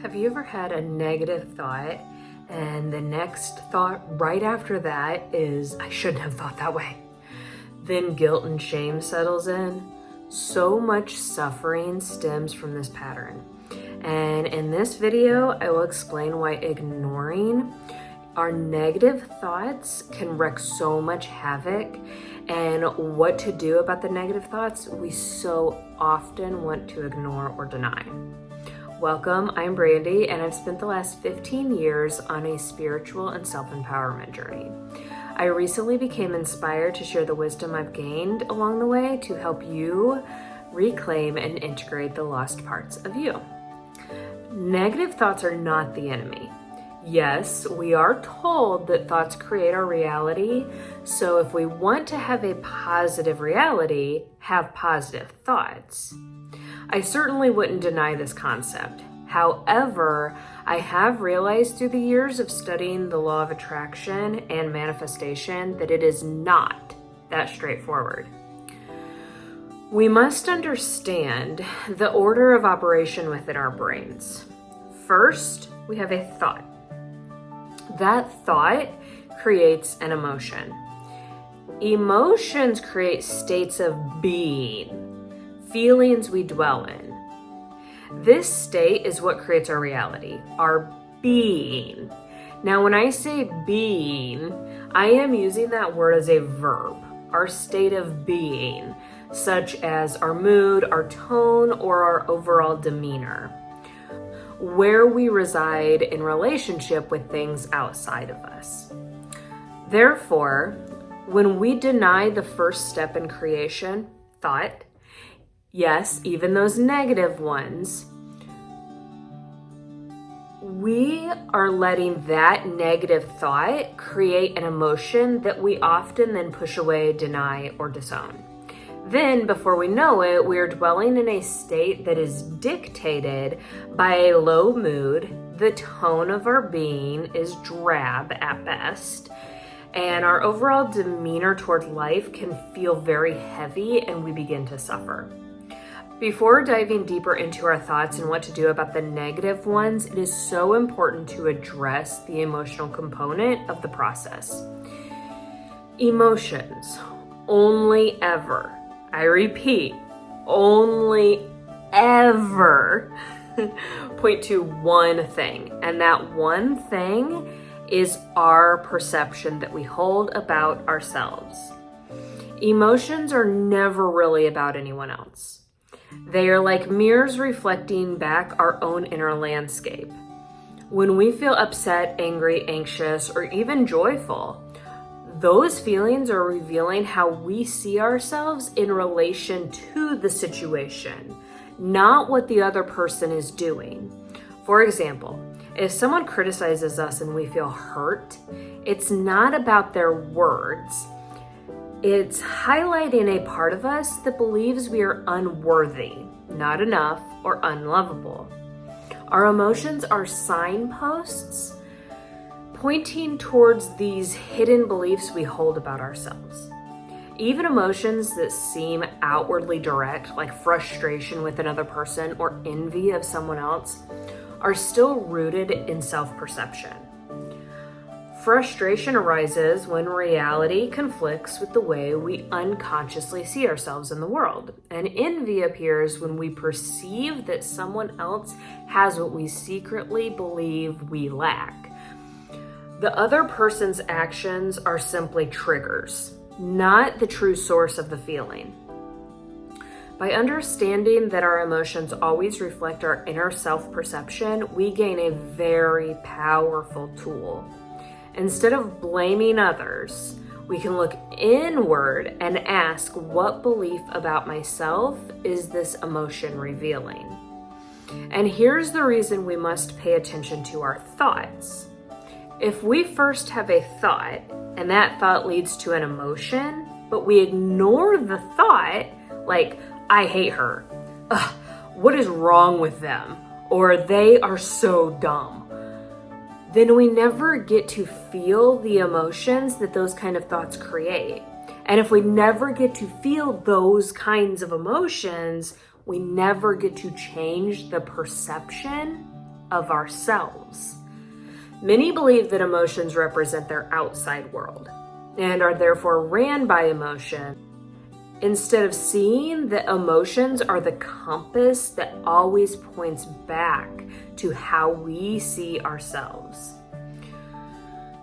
Have you ever had a negative thought and the next thought right after that is, I shouldn't have thought that way? Then guilt and shame settles in. So much suffering stems from this pattern. And in this video, I will explain why ignoring our negative thoughts can wreak so much havoc and what to do about the negative thoughts we so often want to ignore or deny. Welcome, I'm Brandy, and I've spent the last 15 years on a spiritual and self-empowerment journey. I recently became inspired to share the wisdom I've gained along the way to help you reclaim and integrate the lost parts of you. Negative thoughts are not the enemy. Yes, we are told that thoughts create our reality, so if we want to have a positive reality, have positive thoughts. I certainly wouldn't deny this concept. However, I have realized through the years of studying the law of attraction and manifestation that it is not that straightforward. We must understand the order of operation within our brains. First, we have a thought. That thought creates an emotion. Emotions create states of being. Feelings we dwell in. This state is what creates our reality, our being. Now, when I say being, I am using that word as a verb, our state of being, such as our mood, our tone, or our overall demeanor, where we reside in relationship with things outside of us. Therefore, when we deny the first step in creation, thought, yes, even those negative ones, we are letting that negative thought create an emotion that we often then push away, deny, or disown. Then, before we know it, we are dwelling in a state that is dictated by a low mood. The tone of our being is drab at best, and our overall demeanor toward life can feel very heavy, and we begin to suffer. Before diving deeper into our thoughts and what to do about the negative ones, it is so important to address the emotional component of the process. Emotions only ever, I repeat, only ever point to one thing, and that one thing is our perception that we hold about ourselves. Emotions are never really about anyone else. They are like mirrors reflecting back our own inner landscape. When we feel upset, angry, anxious, or even joyful, those feelings are revealing how we see ourselves in relation to the situation, not what the other person is doing. For example, if someone criticizes us and we feel hurt, it's not about their words. It's highlighting a part of us that believes we are unworthy, not enough, or unlovable. Our emotions are signposts pointing towards these hidden beliefs we hold about ourselves. Even emotions that seem outwardly direct, like frustration with another person or envy of someone else, are still rooted in self-perception. Frustration arises when reality conflicts with the way we unconsciously see ourselves in the world. And envy appears when we perceive that someone else has what we secretly believe we lack. The other person's actions are simply triggers, not the true source of the feeling. By understanding that our emotions always reflect our inner self-perception, we gain a very powerful tool. Instead of blaming others, we can look inward and ask, what belief about myself is this emotion revealing? And here's the reason we must pay attention to our thoughts. If we first have a thought, and that thought leads to an emotion, but we ignore the thought, like, I hate her, ugh, what is wrong with them? Or they are so dumb. Then we never get to feel the emotions that those kind of thoughts create. And if we never get to feel those kinds of emotions, we never get to change the perception of ourselves. Many believe that emotions represent their outside world and are therefore ran by emotion, instead of seeing that emotions are the compass that always points back to how we see ourselves.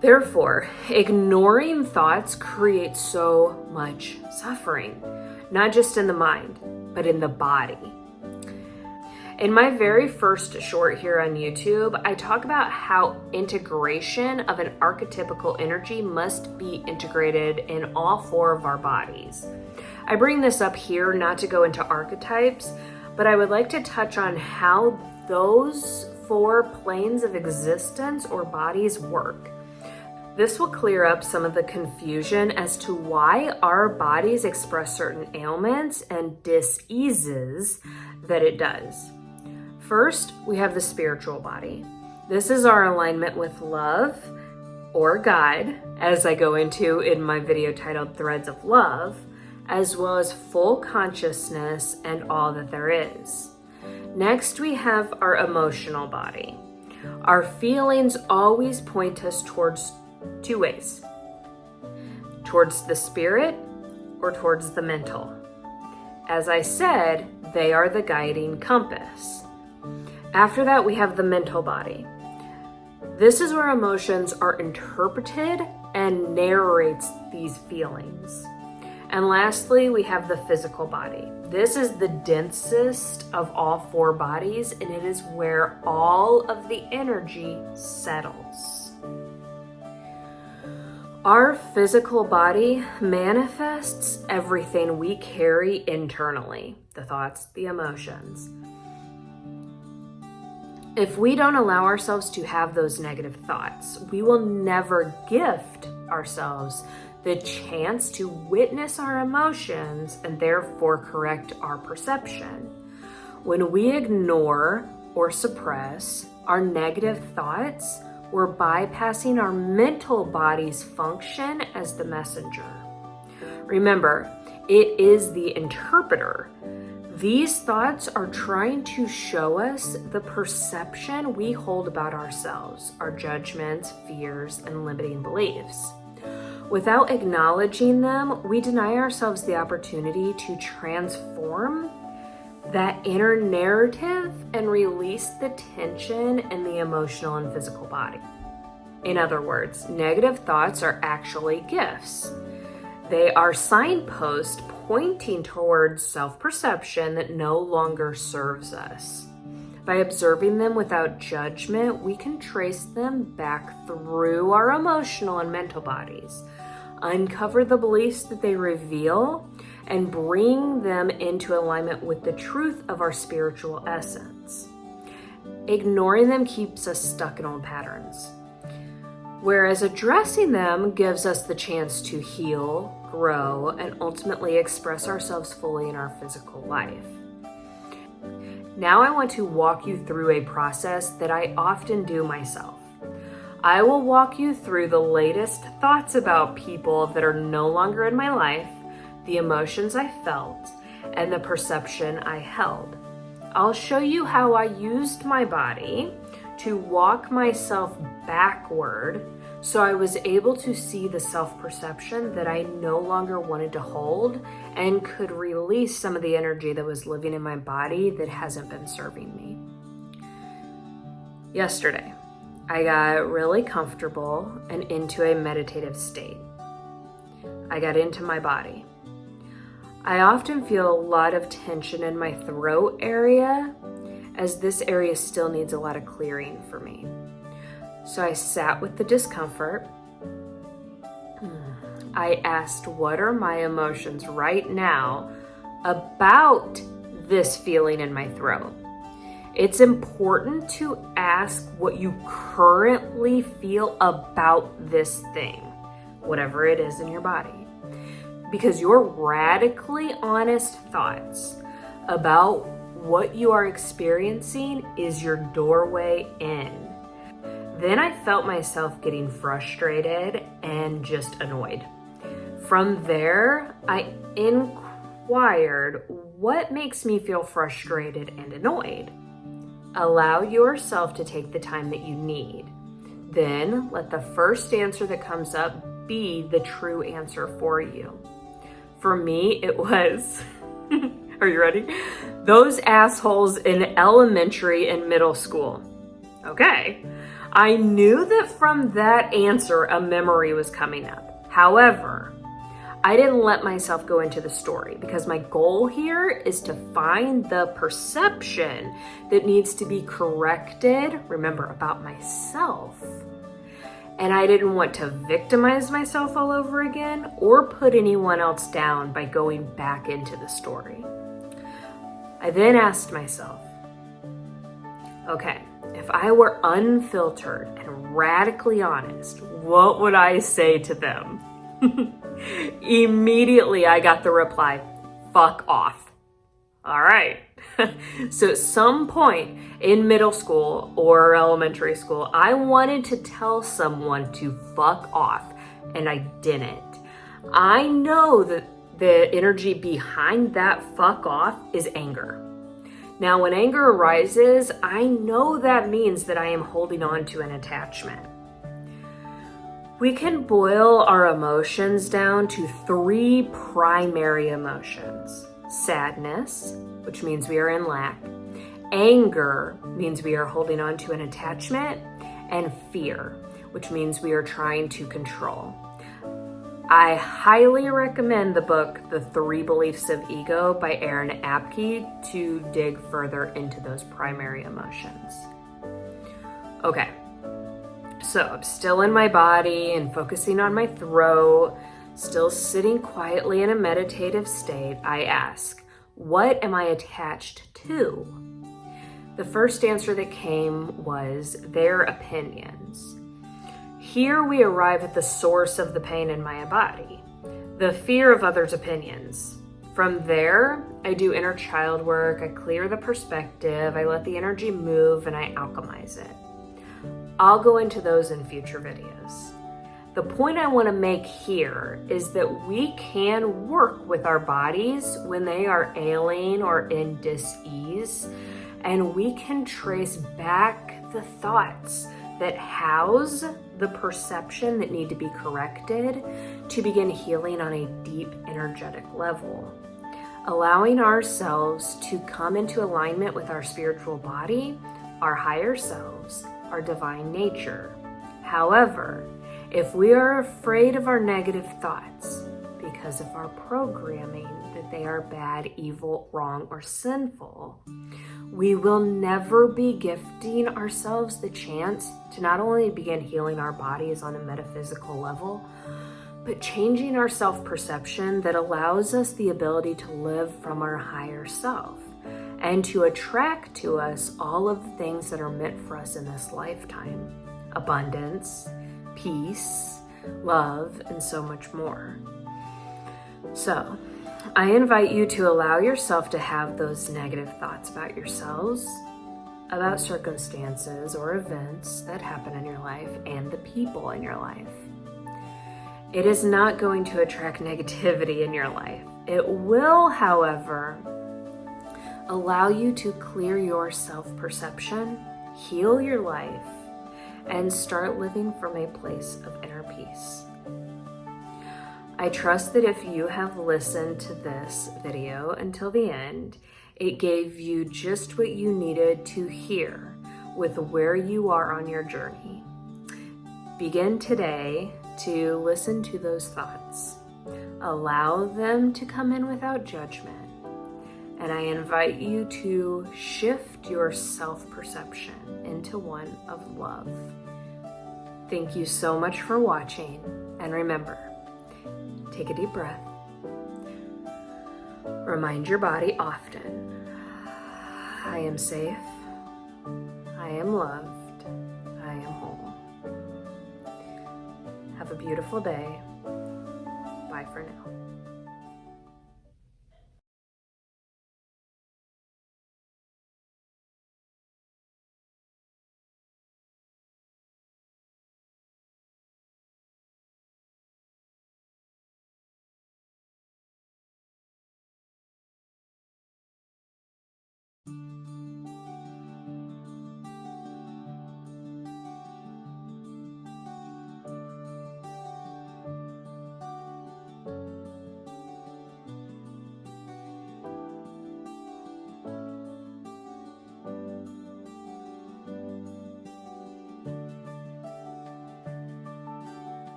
Therefore, ignoring thoughts creates so much suffering, not just in the mind, but in the body. In my very first short here on YouTube, I talk about how integration of an archetypical energy must be integrated in all four of our bodies. I bring this up here not to go into archetypes, but I would like to touch on how those four planes of existence or bodies work. This will clear up some of the confusion as to why our bodies express certain ailments and diseases that it does. First, we have the spiritual body. This is our alignment with love or God, as I go into in my video titled Threads of Love, as well as full consciousness and all that there is. Next, we have our emotional body. Our feelings always point us towards two ways: towards the spirit or towards the mental. As I said, they are the guiding compass. After that, we have the mental body. This is where emotions are interpreted and narrates these feelings. And lastly, we have the physical body. This is the densest of all four bodies, and it is where all of the energy settles. Our physical body manifests everything we carry internally, the thoughts, the emotions. If we don't allow ourselves to have those negative thoughts, we will never gift ourselves the chance to witness our emotions and therefore correct our perception. When we ignore or suppress our negative thoughts, we're bypassing our mental body's function as the messenger. Remember, it is the interpreter. These thoughts are trying to show us the perception we hold about ourselves, our judgments, fears, and limiting beliefs. Without acknowledging them, we deny ourselves the opportunity to transform that inner narrative and release the tension in the emotional and physical body. In other words, negative thoughts are actually gifts. They are signposts pointing towards self-perception that no longer serves us. By observing them without judgment, we can trace them back through our emotional and mental bodies, uncover the beliefs that they reveal, and bring them into alignment with the truth of our spiritual essence. Ignoring them keeps us stuck in old patterns, whereas addressing them gives us the chance to heal, grow, and ultimately express ourselves fully in our physical life. Now I want to walk you through a process that I often do myself. I will walk you through the latest thoughts about people that are no longer in my life, the emotions I felt, and the perception I held. I'll show you how I used my body to walk myself backward so I was able to see the self-perception that I no longer wanted to hold and could release some of the energy that was living in my body that hasn't been serving me. Yesterday, I got really comfortable and into a meditative state. I got into my body. I often feel a lot of tension in my throat area, as this area still needs a lot of clearing for me. So I sat with the discomfort. I asked, what are my emotions right now about this feeling in my throat? It's important to ask what you currently feel about this thing, whatever it is in your body. Because your radically honest thoughts about what you are experiencing is your doorway in. Then I felt myself getting frustrated and just annoyed. From there, I inquired, what makes me feel frustrated and annoyed? Allow yourself to take the time that you need. Then let the first answer that comes up be the true answer for you. For me, it was, are you ready? Those assholes in elementary and middle school. Okay. I knew that from that answer, a memory was coming up. However, I didn't let myself go into the story because my goal here is to find the perception that needs to be corrected, remember, about myself. And I didn't want to victimize myself all over again or put anyone else down by going back into the story. I then asked myself, okay, if I were unfiltered and radically honest, what would I say to them? Immediately I got the reply, fuck off. All right. So at some point in middle school or elementary school, I wanted to tell someone to fuck off, and I didn't. I know that the energy behind that fuck off is anger. Now, when anger arises, I know that means that I am holding on to an attachment. We can boil our emotions down to 3 primary emotions. Sadness, which means we are in lack. Anger means we are holding on to an attachment. And fear, which means we are trying to control. I highly recommend the book, The 3 Beliefs of Ego by Aaron Abke to dig further into those primary emotions. Okay. So I'm still in my body and focusing on my throat, still sitting quietly in a meditative state. I ask, what am I attached to? The first answer that came was their opinions. Here we arrive at the source of the pain in my body, the fear of others' opinions. From there, I do inner child work, I clear the perspective, I let the energy move, and I alchemize it. I'll go into those in future videos. The point I want to make here is that we can work with our bodies when they are ailing or in dis-ease, and we can trace back the thoughts that house the perception that need to be corrected to begin healing on a deep energetic level. Allowing ourselves to come into alignment with our spiritual body, our higher selves, our divine nature. However, if we are afraid of our negative thoughts because of our programming that they are bad, evil, wrong, or sinful, we will never be gifting ourselves the chance to not only begin healing our bodies on a metaphysical level, but changing our self-perception that allows us the ability to live from our higher self and to attract to us all of the things that are meant for us in this lifetime. Abundance, peace, love, and so much more. So, I invite you to allow yourself to have those negative thoughts about yourselves, about circumstances or events that happen in your life and the people in your life. It is not going to attract negativity in your life. It will, however, allow you to clear your self-perception, heal your life, and start living from a place of inner peace. I trust that if you have listened to this video until the end, it gave you just what you needed to hear with where you are on your journey. Begin today to listen to those thoughts. Allow them to come in without judgment. And I invite you to shift your self-perception into one of love. Thank you so much for watching. And remember, take a deep breath. Remind your body often, I am safe, I am loved, I am whole. Have a beautiful day. Bye for now.